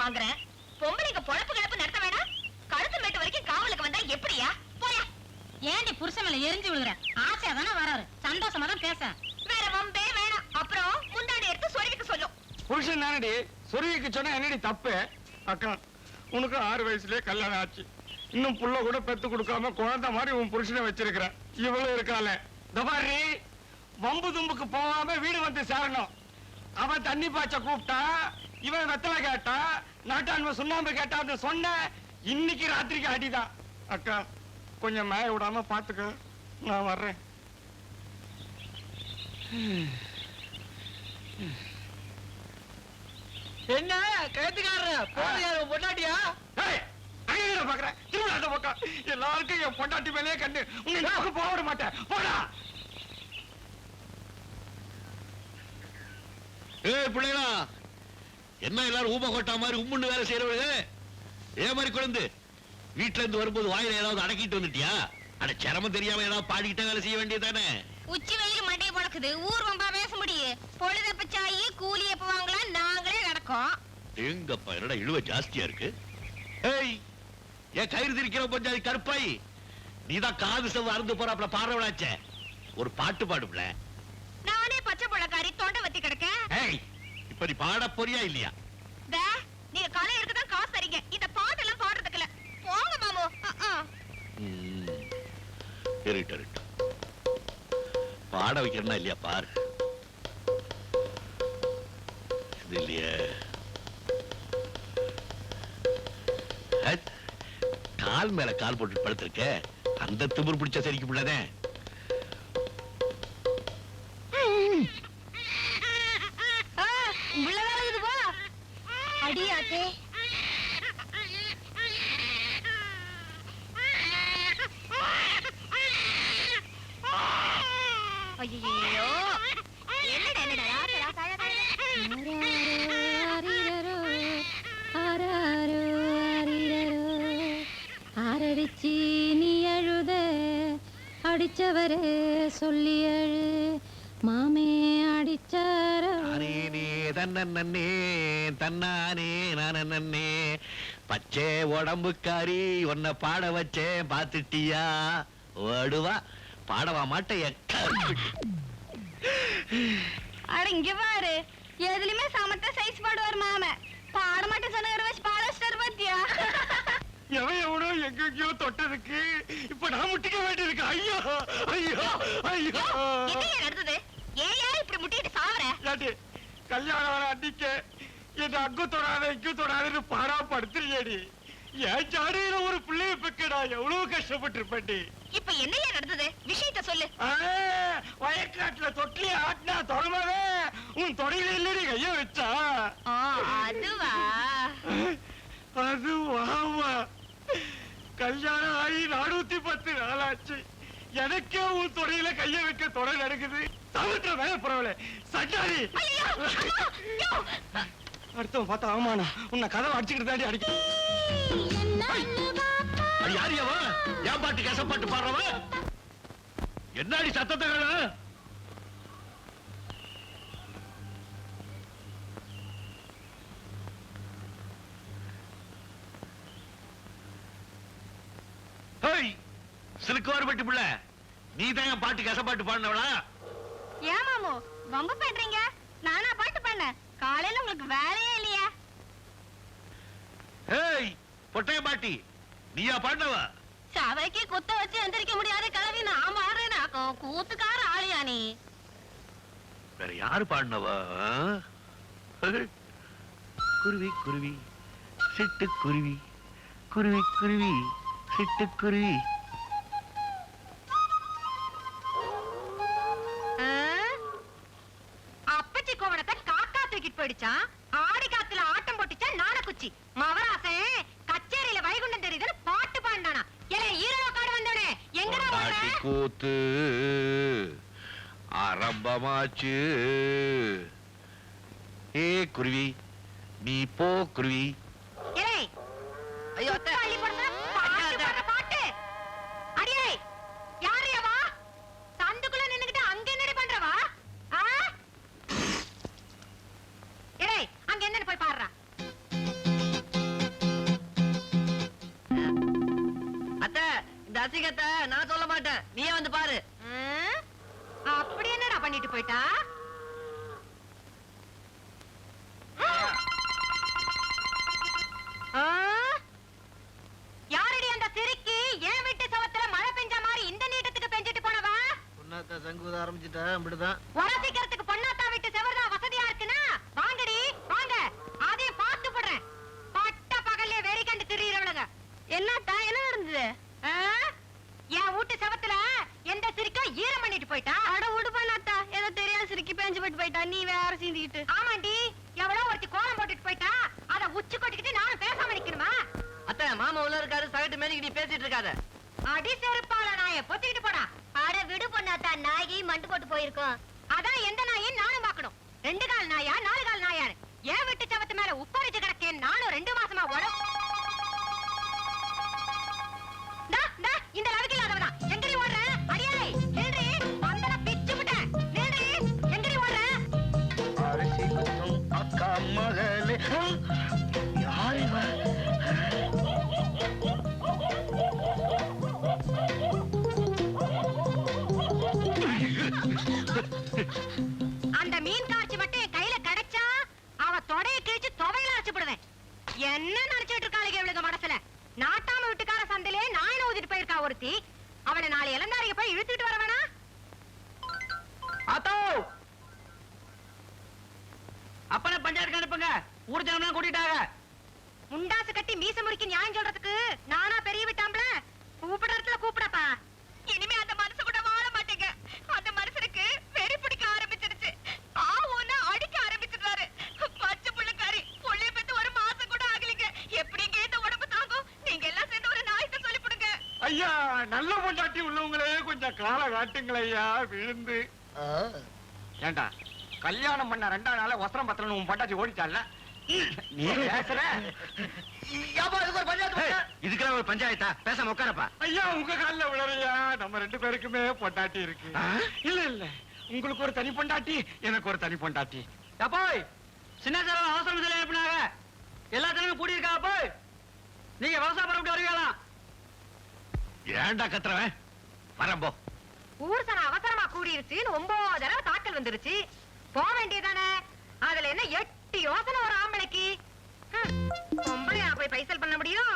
வாங்குறேன். பொம்பளைங்க பொழப்பு கிளப்பு நடத்த வேணாம். கழுத்து மேட்டு வரைக்கும் காவலுக்கு வந்தா எப்படியா? போயா. ஏண்டி புருஷன் மேல எரிஞ்சு விழுகுற? ஆசையா தானே வராரு, சந்தோஷமா தான் பேச. வேற வம்பே வேணாம். அப்புறம் முந்தாடி எடுத்து சொருவிக்க சொல்லும். புருஷன் தானடி சொருவிக்கு சொன்னா என்னடி தப்பு? அக்கா உனக்கு 6 வயசுலயே கல்யாணம் ஆச்சு. இன்னும் புள்ள கூட பெத்து கொடுக்காம குழந்தை மாதிரி உன் புருஷனை வச்சிருக்கிற. இவ்வளவு இருக்கால தபாரி வம்பு தும்புக்கு போகாம வீடு வந்து சேரணும். அவன் தண்ணி பாய்ச்ச கூப்பிட்டா, இவன் வெத்தலை கேட்டா, நாட்டாண்மை சுண்ணாம்பு கேட்டா, சொன்ன இன்னைக்கு ராத்திரிக்கு அடிதான். அக்கா கொஞ்சம் மேய விடாம பாத்துக்க, நான் வர்றேன். என்ன கழுத்துக்காரர் போதையாரு பொண்டாட்டியா? பாக்குறேன் எல்லாருக்கும் என் பொண்டாட்டி மேலே கண்டு உங்க போக விட மாட்டேன். போடா. பிள்ளைங்களா, என்ன எல்லாரும் ஊம கொட்டா மாதிரி உம்முன்னு வேலை செய்யறவங்க? ஏ மாதிரி குழந்தை வீட்டுல இருந்து வரும்போது வாயில ஏதாவது அடக்கிட்டு வந்துட்டியா? அட சிரமம் தெரியாம ஏதாவது பாடிக்கிட்டே வேலை செய்ய வேண்டியதானே? உச்சி வெயில் மண்டையை பழக்குது. ஊர் வம்பா பேச முடியும். பொழுதப்ப சாயி கூலி எப்ப வாங்கலாம் நாங்களே நடக்கும். எங்கப்பா என்னடா இழுவ ஜாஸ்தியா இருக்கு? ஏய், ஏன் கயிறு திரிக்கிற பஞ்சாதி கருப்பாய், நீதான் காது செவ்வ அறுந்து போறாப்ல பாடுறவளாச்சே. ஒரு பாட்டு பாடுப்ல. நானே பச்சை புள்ளக்காரி தொண்டை வத்தி கிடக்க. ஏய், இப்ப நீ பாட போறியா இல்லையா? நீங்க கலை எடுக்கதான் காசு தரீங்க. இந்த பாட்டு எல்லாம் பாடுறதுக்கு இல்ல. போங்க மாமு. பாட வைக்கிறனா இல்லையா பாரு. இது இல்லையே, கால் மேல கால் போட்டு படுத்திருக்க. அந்த திமிர் பிடிச்ச சரிக்கு பிள்ளதே. அடியாத்தே ஐயோ என்னடா ஆரடிச்சி நீ அழுத அடிச்சவரே சொல்லி அழு மாமே அடிச்சார தன்னே தன்னானே நானே பச்சை உடம்புக்காரி உன்னை பாட வச்சேன் பாத்துட்டியா? ஓடுவா பாடவா மாட்டேன். அட இங்க பாரு, எதுலயுமே சமத்த சைஸ் பாடுவார் மாம. பாட மாட்டேன் சொன்ன வச்சு பாட வச்சிட்டாரு பாத்தியா? எவன் எவனோ எங்கெங்கயோ தொட்டதுக்கு இப்ப நான் முட்டிக்க வேண்டியிருக்கு. ஐயோ ஐயோ ஐயோ. என்ன நடந்தது? ஏயா இப்படி முட்டிட்டு சாவற? கல்யாணம் அன்னைக்கு என் அங்கு தொடாத இங்கு தொடாதுன்னு பாடா படுத்துறியடி. என் ஜாடியில ஒரு பிள்ளைய பெக்கடா எவ்வளவு கஷ்டப்பட்டு இருப்பேன்டி. இப்ப என்னையா நடந்தது? விஷயத்த சொல்லு. வயக்காட்டுல தொட்டிலே ஆட்டினா தொடமாவே உன் தொடையில இல்லடி கைய வச்சா. அதுவா? அதுவாமா. கல்யாணம் ஆகி 410 நாளாச்சு. எனக்கே உன் தொடையில கைய வைக்க தொடை நடக்குது. தவிர்த்த வேலை பரவாயில்ல. சட்டாரி அடுத்தவன் பார்த்தா அவமானா உன்னை கதவை அடிச்சுக்கிட்டு தாண்டி அடிக்க. யாரியவா? ஏன் பாட்டு கசப்பாட்டு பாடுறவ? என்னாடி சத்தத்தை கேளு? சிலுக்குவார் பட்டி பிள்ளை, நீ தான் பாட்டு கசப்பாட்டு பாடினவளா? ஏன் மாமு வம்பு பண்றீங்க? நானா பாட்டு பண்ண? காலையில உங்களுக்கு வேலையே இல்லையா? ஏய் பொட்டைய பாட்டி, நீயா பாடினவ? சவைக்கு குத்த வச்சு எந்திரிக்க முடியாத கிளவி நான் மாறேனாக்கும். கூத்துக்கார ஆளியா நீ? வேற யாரு பாடினவ? குருவி குருவி சிட்டு குருவி குருவி குருவி சிட்டு குருவி. அப்பச்சி கோவணத்தை காக்கா தூக்கிட்டு போயிடுச்சான். ஆடி காத்துல ஆட்டம் போட்டுச்சா நான குச்சி. மவராசன் கச்சேரியில வைகுண்டம் தெரியுதுன்னு பாட்டு பாண்டானா. ஈரோ காடு வந்தோடே எங்கடா பாட்டி கூத்து ஆரம்பமாச்சு. ஏ குருவி நீ போ குருவி. ஐயோ பாட்டு அடியே யாரையவா? சந்துக்குள்ள நின்னுகிட்டு அங்க என்னடி பண்றவா? அங்க என்னன்னு போய் பாடுறா. அசிங்கத்தை நான் சொல்ல மாட்டேன், நீயே வந்து பாரு. அப்படி என்னடா பண்ணிட்டு போயிட்டா? யாரடி அந்த சிரிக்கி? ஏன் வீட்டு சவத்துல மழை பெஞ்ச மாதிரி இந்த நீட்டத்துக்கு பெஞ்சிட்டு போனவா? பொண்ணாத்தா சங்குத ஆரம்பிச்சுட்டா, இப்படிதான். உரசிக்கிறதுக்கு பொண்ணாத்தா வீட்டு செவர்தான் வசதியா இருக்குன்னா வாங்கடி வாங்க, அதையும் பார்த்து போடுறேன். பட்ட பகல்ல வெறி கண்டு திரியிறவளுங்க. என்னத்தா என்ன நடந்தது? என் வீட்டு செவத்துல எந்த சிரிக்கா ஈரம் பண்ணிட்டு போயிட்டா? அட உடுப்பானாத்தா, ஏதோ தெரியாத சிரிக்கி பேஞ்சு போயிட்டா, நீ வேற சீந்திக்கிட்டு. ஆமாண்டி, எவ்வளவு ஒருத்தி கோலம் போட்டுட்டு போயிட்டா, அத உச்சி கொட்டிக்கிட்டு நானும் பேசாம நிக்கணுமா? அத்தை, மாமா உள்ள இருக்காரு, சகட்டு மேனிக்கு நீ பேசிட்டு இருக்காத. அடி செருப்பால நாய பொத்திக்கிட்டு போடா. அட விடு பொண்ணாத்தா, நாயகி மண்டு போட்டு போயிருக்கோம். அதான் எந்த நாயும் நானும் பாக்கணும். 2 கால் நாயா 4 கால் நாயாரு ஏன் விட்டு சவத்து மேல உப்பரிச்சு கிடக்கேன். நானும் 2 மாசமா இந்த லவுக்கு இல்லாதவதான். எங்கடி ஓடுற அடியாளை? நில்றி, வந்தன பிச்சு விட்டேன். நில்றி, எங்கடி ஓடுற? அரிசி குத்தும் அக்கா மகளே. யார் இவ? அந்த மீன் காட்சி மட்டும் என் கையில கிடைச்சா அவ தொடைய கிழிச்சு துவையில அரைச்சுடுவேன். என்ன நினைச்சிட்டு இருக்காளுங்க இவளுக்கு மனசுல? நாட்டாம வீட்டுக்கார சந்தையிலே நாயன ஊதிட்டு போயிருக்கா ஒருத்தி. அவளை நாளை இளந்தாரிக்கு போய் இழுத்துட்டு வர வேணா? அத்தோ, அப்பனை பஞ்சாயத்து அனுப்புங்க, ஊர் ஜனம்லாம் கூட்டிட்டாங்க. முண்டாசு கட்டி மீச முறுக்கி நியாயம் சொல்றதுக்கு நானா பெரிய விட்டாம்பல? கூப்பிடுற இடத்துல கூப்பிடப்பா. இனிமே அந்த மனசு கூட வாழ மாட்டேங்க. அந்த மனுஷனுக்கு வெறி பிடிக்க ஆரம்பிச்சிருச்சு. ஆவுன்னா அடிக்க ஆரம்பிச்சிடுறாரு. பச்சை புள்ளக்காரி, புள்ளைய பெத்து 1 மாசம் கூட ஆகலைங்க. எப்படிங்க இந்த உடம்பு தாங்கும்? நீங்க எல்லாம் சேர்ந்து ஒரு நாயத்தை சொல்லி போடுங்க. ஐயா, நல்ல பொண்டாட்டி உள்ளவங்களே கொஞ்சம் கால காட்டுங்களய்யா, விழுந்து. ஏண்டா, கல்யாணம் பண்ண 2ஆம் நாள வஸ்திரம் பத்திரம் உன் பொண்டாட்டி ஓடிட்டால? நீ பேசுற? இதுக்கெல்லாம் ஒரு பஞ்சாயத்தா? பேசாம உட்காரப்பா. ஐயா, உங்க கால்ல விழறையா, நம்ம 2 பேருக்குமே பொண்டாட்டி இருக்கு. இல்ல இல்ல, உங்களுக்கு ஒரு தனி பொண்டாட்டி, எனக்கு ஒரு தனி பொண்டாட்டி. போய் சின்ன சார் அவசரத்துல எழுப்பினாங்க, எல்லா தினமும் கூடியிருக்கா. போய் நீங்க விவசாயம் பண்ண வருவீங்களாம். ஏன்டா கத்துறவன்? வரம்போ. ஊர் சனம் அவசரமா கூடிருச்சுன்னு 9 தடவை தாக்கல் வந்துருச்சு. போக வேண்டியதானே? அதுல என்ன 8 யோசனை ஒரு ஆம்பளைக்கு? பொம்பளையா போய் பைசல் பண்ண முடியும்?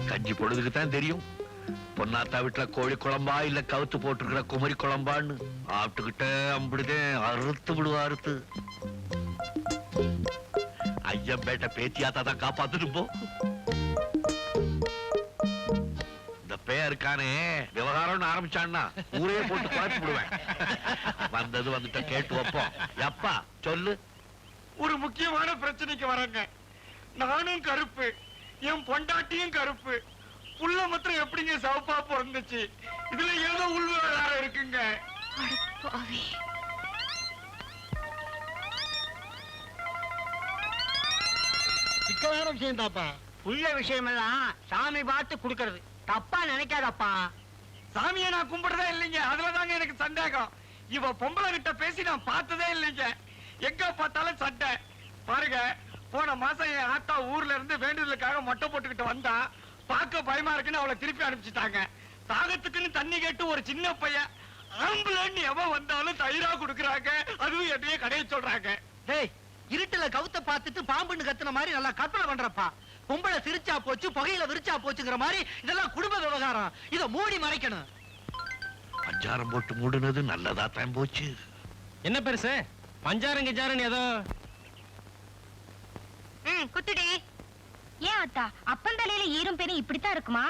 கஞ்சி பொழுதுக்கு தான் தெரியும் பொன்னாத்தா வீட்டுல கோழி குழம்பா இல்ல கவுத்து போட்டுருக்கிற குமரி குழம்பான்னு ஆப்பிட்டுக்கிட்ட அம்பிடுதேன் அறுத்து விடுவா. அறுத்து ஐயம்பேட்ட பேத்தியாத்தா தான் காப்பாத்துட்டு போ. இந்த பேருக்கானே விவகாரம்னு ஆரம்பிச்சான்னா ஊரே போட்டு குழப்பி விடுவேன். வந்தது வந்துட்ட கேட்டு வைப்போம். எப்பா சொல்லு. ஒரு முக்கியமான பிரச்சனைக்கு வரங்க. நானும் கருப்பு, என் பொண்டாட்டியும் கருப்பு. புள்ள மாத்திரம் எப்படிங்க சவப்பா பிறந்துச்சு? இதுல ஏதோ உள்விவகாரம் இருக்குங்க. சிக்கலான விஷயம் தாப்பா. உள்ள விஷயம் எல்லாம் சாமி பார்த்து குடுக்கறது, தப்பா நினைக்காதப்பா. சாமியை நான் கும்பிடுறதே இல்லைங்க, அதுலதாங்க எனக்கு சந்தேகம். இவ பொம்பளை கிட்ட பேசி நான் பார்த்ததே இல்லைங்க. எங்க பார்த்தாலும் சண்டை. பாருங்க, போன மாசம் என் ஆத்தா ஊர்ல இருந்து வேண்டுதலுக்காக மொட்டை போட்டுக்கிட்டு வந்தா, பார்க்க பயமா இருக்குன்னு அவளை திருப்பி அனுப்பிச்சிட்டாங்க. தாகத்துக்குன்னு தண்ணி கேட்டு ஒரு சின்ன பையன் ஆம்புலன்னு எவன் வந்தாலும் தயிரா குடுக்கறாங்க. அதுவும் என்னையே கடைய சொல்றாங்க. டேய், இருட்டுல கவுத்த பார்த்துட்டு பாம்புன்னு கத்துன மாதிரி நல்லா கற்பனை பண்றப்பா. பொம்பளை சிரிச்சா போச்சு, புகையில விரிச்சா போச்சுங்கிற மாதிரி இதெல்லாம் குடும்ப விவகாரம். இத மூடி மறைக்கணும். பஞ்சாரம் போட்டு மூடுனது நல்லதா தான் போச்சு. என்ன பெருசு பஞ்சாரம் கிஞ்சாரன் ஏதோ? குத்துடி. ஏன் அத்தா, அப்பன் தலையில ஈரும் பேரும் இப்படித்தான் இருக்குமா?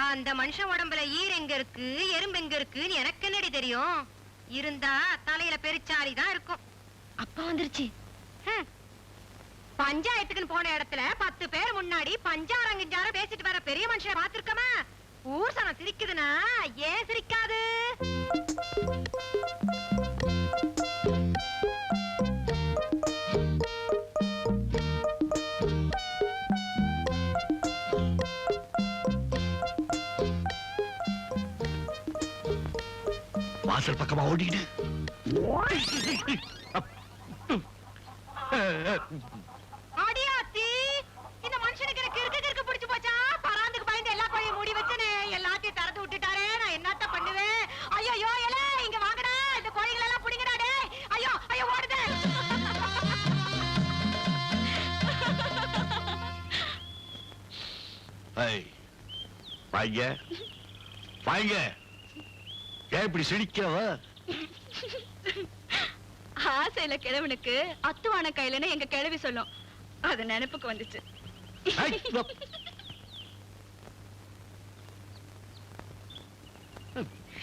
அந்த மனுஷன் உடம்புல ஈர் எங்க இருக்கு, எறும்பு எங்க இருக்குன்னு எனக்கு என்னடி தெரியும்? இருந்தா தலையில பெருச்சாரி தான் இருக்கும். அப்பா வந்துருச்சு. பஞ்சாயத்துக்குன்னு போன இடத்துல 10 பேர் முன்னாடி பஞ்சாரம் கிஞ்சாரம் பேசிட்டு வர பெரிய மனுஷனை பாத்துருக்கமா? ஊர் சனம் சிரிக்குதுன்னா ஏன் சிரிக்காது? வாசல் பக்கமா ஓடிக்கிட்டு அடியாத்தி, இந்த மனுஷனுக்கு எனக்கு கிறுக்கு பிடிச்சு போச்சா? பராந்துக்கு பயந்து எல்லா கோழியும் மூடி வச்சனே, எல்லாத்தையும் திறந்து விட்டுட்டாரே. நான் என்னத்த பண்ணுவேன்? ஐயோ எல, இங்க வாங்கடா, இந்த கோழிகளை எல்லாம் புடிங்கடா டேய். ஐயோ ஐயோ ஓடுதே. வாங்க வாங்க. ஏன் இப்படி சிரிக்கிறவ? ஆசையில கிழவனுக்கு அத்துவான கையிலன்னு எங்க கிழவி சொல்லும். அது நினைப்புக்கு வந்துச்சு.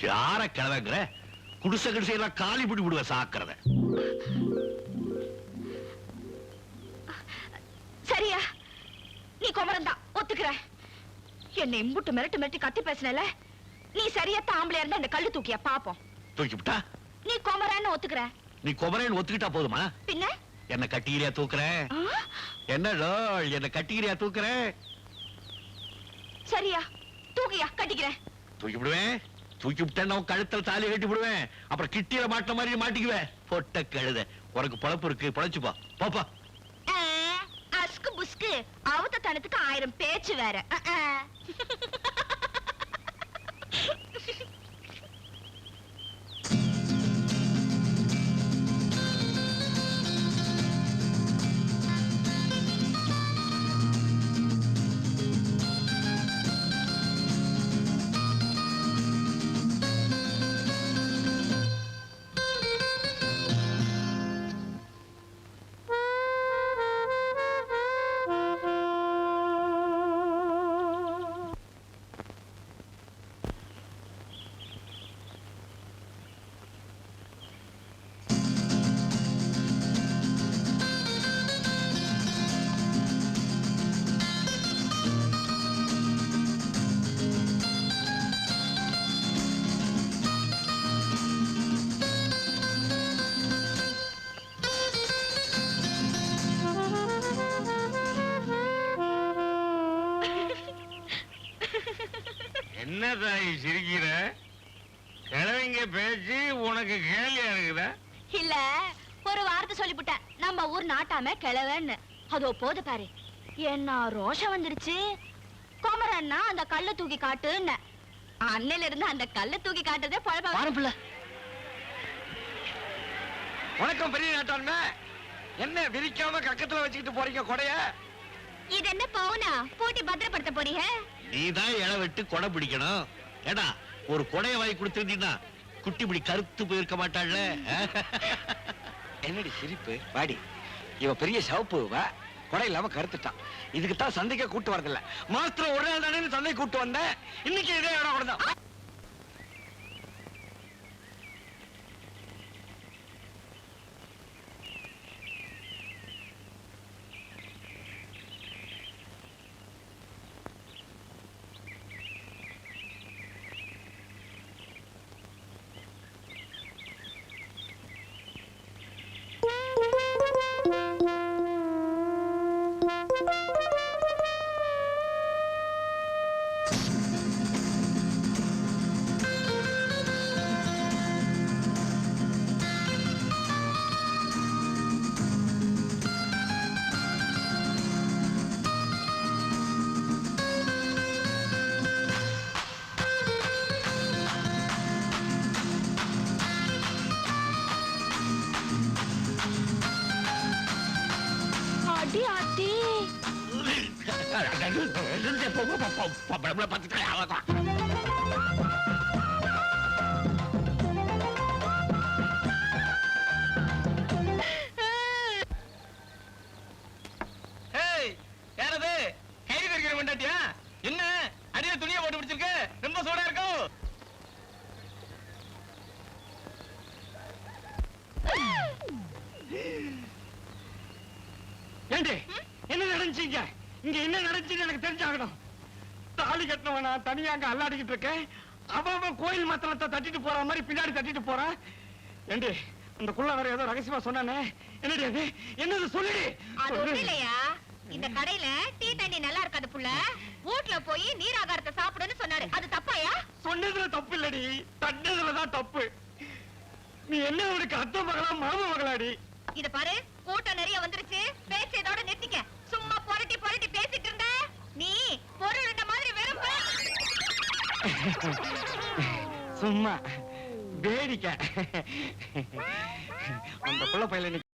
யார கிழவங்கிற? குடிசை கிடிசை எல்லாம் காலி பிடி விடுவ சாக்கிறத. சரியா, நீ குமரன்தான் ஒத்துக்கிற. என்னை இம்புட்டு மிரட்டி கத்தி பேசினல, நீ சரியாத்த ஆம்பளையா இருந்தா இந்த கல்லு தூக்கியா பாப்போம். தூக்கி விட்டா நீ குமரன்னு ஒத்துக்கிற. நீ குமரன் ஒத்துக்கிட்டா போதுமா? பின்ன என்ன கட்டிக்கிறியா தூக்குறேன்? என்னடோ என்ன கட்டிக்கிறியா தூக்குறேன்? சரியா, தூக்கியா கட்டிக்கிறேன். தூக்கி விடுவேன். தூக்கி விட்டேன், கழுத்துல தாலி கட்டி விடுவேன். அப்புறம் கிட்டியில மாட்ட மாதிரி மாட்டிக்குவேன். பொட்ட கழுத, உனக்கு பொழப்பு இருக்கு, பொழைச்சுப்பா பாப்பா. அஸ்கு புஸ்கு அவத்த தனத்துக்கு 1000 பேச்சு வேற. என்ன தாய் சிரிக்கிற? கிழவிங்க பேச்சு உனக்கு கேலியா இருக்குதா? இல்ல, ஒரு வார்த்தை சொல்லிவிட்டேன். நம்ம ஊர் நாட்டாம கிழவன்னு. அதோ போது பாரு, என்ன ரோஷம் வந்துருச்சு. குமரன்னா அந்த கல்ல தூக்கி காட்டுன்னு. அன்னையில இருந்து அந்த கல்ல தூக்கி காட்டுறதே பழப்ப. வணக்கம் பெரிய நாட்டாண்மை. என்ன விரிக்காம கக்கத்துல வச்சுக்கிட்டு போறீங்க கொடைய? இது என்ன பவுனா பூட்டி பத்திரப்படுத்த போறீங்க? நீதான் இலை வெட்டு கொடை பிடிக்கணும். ஏடா, ஒரு கொடைய வாங்கி கொடுத்திருந்தீங்கன்னா குட்டி இப்படி கருத்து போயிருக்க மாட்டாள்ல. என்னடி சிரிப்பு? வாடி, இவ பெரிய சிவப்பு கொடை இல்லாம கருத்துட்டான். இதுக்கு தான் சந்தைக்க கூட்டு வரதில்ல. மாஸ்டர் ஒரு நாள் தானே சந்தை கூட்டு வந்தேன். இன்னைக்கு இதே இடம் கூட தான். என்ன அடியில துணியை போட்டு பிடிச்சிருக்கு? ரொம்ப சூடா இருக்கும். ஏண்டி, என்ன நடந்துச்சீங்க? இங்க என்ன நடந்துச்சுன்னு எனக்கு தெரிஞ்சாகணும். தாலி கட்டினவனா தனியா அங்க அல்லாடிக்கிட்டு இருக்கேன். அவன் கோயில் மத்தளத்தை தட்டிட்டு போற மாதிரி பின்னாடி தட்டிட்டு போறான். ஏண்டி, அந்த குள்ள வேற ஏதோ ரகசியமா சொன்னானே, என்னடி அது? என்னது சொல்லுடி. அது ஒண்ணும் இல்லையா, இந்த கடையில டீ தண்ணி நல்லா இருக்காது புள்ள, வீட்ல போய் நீராகாரத்தை சாப்பிடுன்னு சொன்னாரு. அது தப்பாயா? சொன்னதுல தப்பு இல்லடி, தட்டதுலதான் தப்பு. நீ என்ன உனக்கு அத்தை மகளா மாமா மகளாடி? இத பாரு, கூட்டம் நிறைய வந்துருச்சு. பேச்சு இதோட நிறுத்திக்க. சும்மா புரட்டி புரட்டி பேசிட்டு இருந்த நீ பொருள் இந்த மாதிரி வெறும் சும்மா வேடிக்கை. அந்த புள்ள பையல